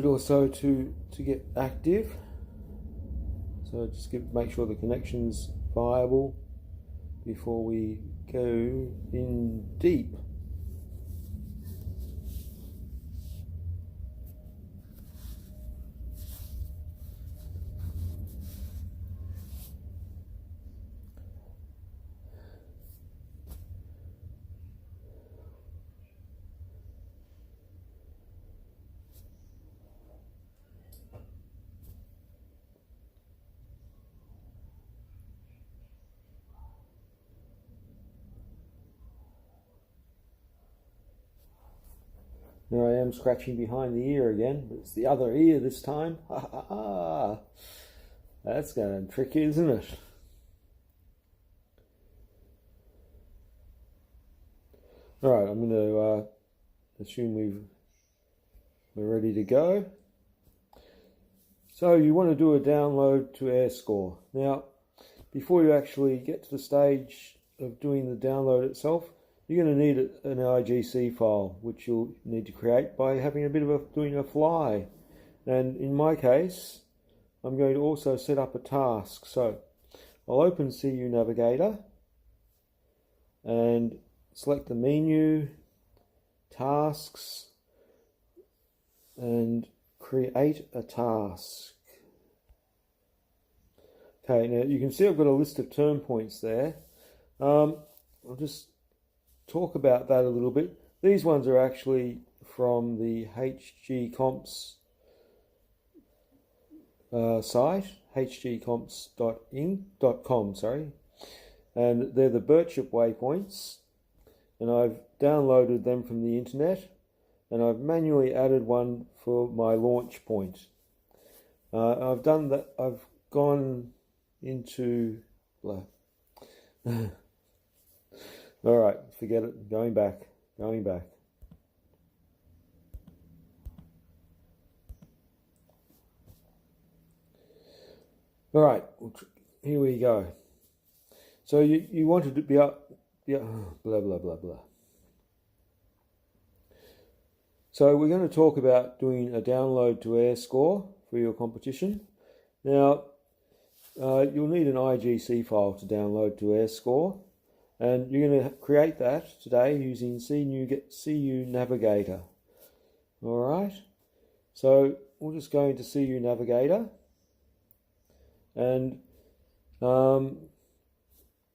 Also to get active, so just make sure the connection's viable before we go in deep. Here I am scratching behind the ear again, but it's the other ear this time. Ha ha ha! That's going to be tricky, isn't it? Alright, I'm going to assume we're ready to go. So you want to do a download to AirScore. Now, before you actually get to the stage of doing the download itself, you're going to need an IGC file, which you'll need to create by having a bit of doing a fly. And in my case, I'm going to also set up a task. So I'll open CU Navigator and select the menu, tasks, and create a task. Okay, now you can see I've got a list of term points there. I'll just talk about that a little bit. These ones are actually from the HGComps site, hgcomps.com, sorry, and they're the Birchip waypoints, and I've downloaded them from the internet, and I've manually added one for my launch point. I've done that. I've gone into all right, forget it. Going back. All right, here we go. So you wanted to be up, blah blah blah blah. So we're going to talk about doing a download to AirScore for your competition. Now, you'll need an IGC file to download to AirScore, and you're going to create that today using CU Navigator. All right, so we'll just go into CU Navigator, and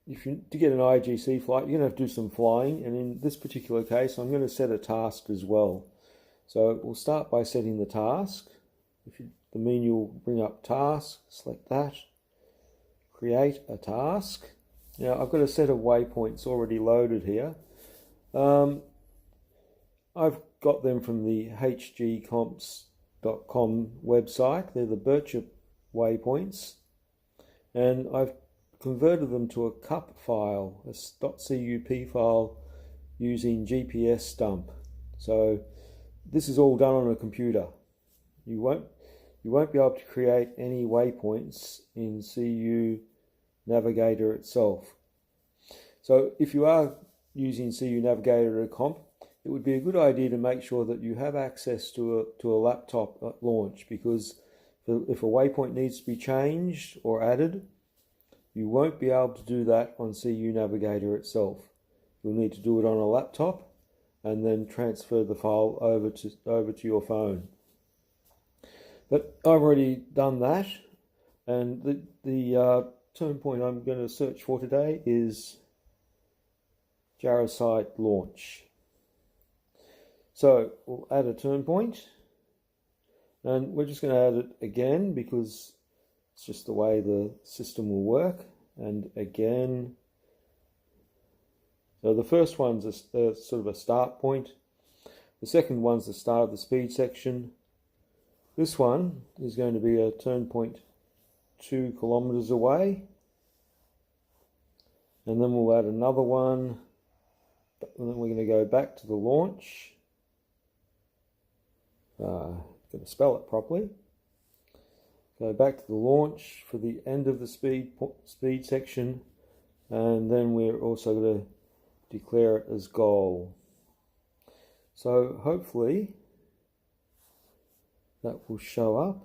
if you to get an IGC flight, you're going to have to do some flying, and in this particular case, I'm going to set a task as well. So we'll start by setting the task. The menu will bring up task, select that, create a task. Now I've got a set of waypoints already loaded here. I've got them from the hgcomps.com website. They're the Birchip waypoints, and I've converted them to a CUP file, a .cup file using GPS Stump. So this is all done on a computer. You won't be able to create any waypoints in CU Navigator itself. So if you are using CU Navigator to comp, it would be a good idea to make sure that you have access to a laptop at launch, because if a waypoint needs to be changed or added, you won't be able to do that on CU Navigator itself. You'll need to do it on a laptop and then transfer the file over to your phone. But I've already done that, and the term point I'm going to search for today is Jarosite launch. So we'll add a term point, and we're just going to add it again because it's just the way the system will work. And again, so the first one's a sort of a start point. The second one's the start of the speed section. This one is going to be a turn point 2 kilometers away. And then we'll add another one. And then we're going to go back to the launch. Got to spell it properly. Go back to the launch for the end of the speed section. And then we're also going to declare it as goal. So hopefully that will show up.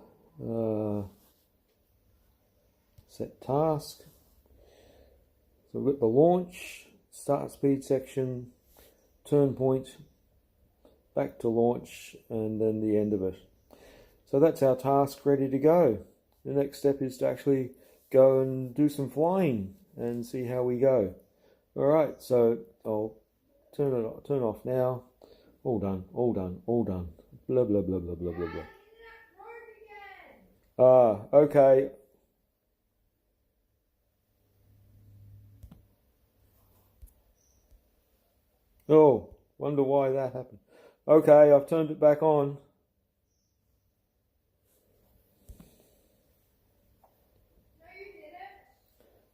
Set task. So we've got the launch, start speed section, turn point, back to launch, and then the end of it. So that's our task ready to go. The next step is to actually go and do some flying and see how we go. Alright, so I'll turn off now. All done, all done, all done. Blah, blah, blah, blah, blah, blah, blah. Okay. Oh, wonder why that happened. Okay, I've turned it back on. No, you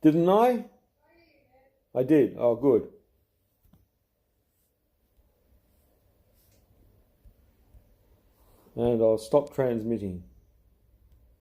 didn't. Didn't I? I did. Oh, good. And I'll stop transmitting.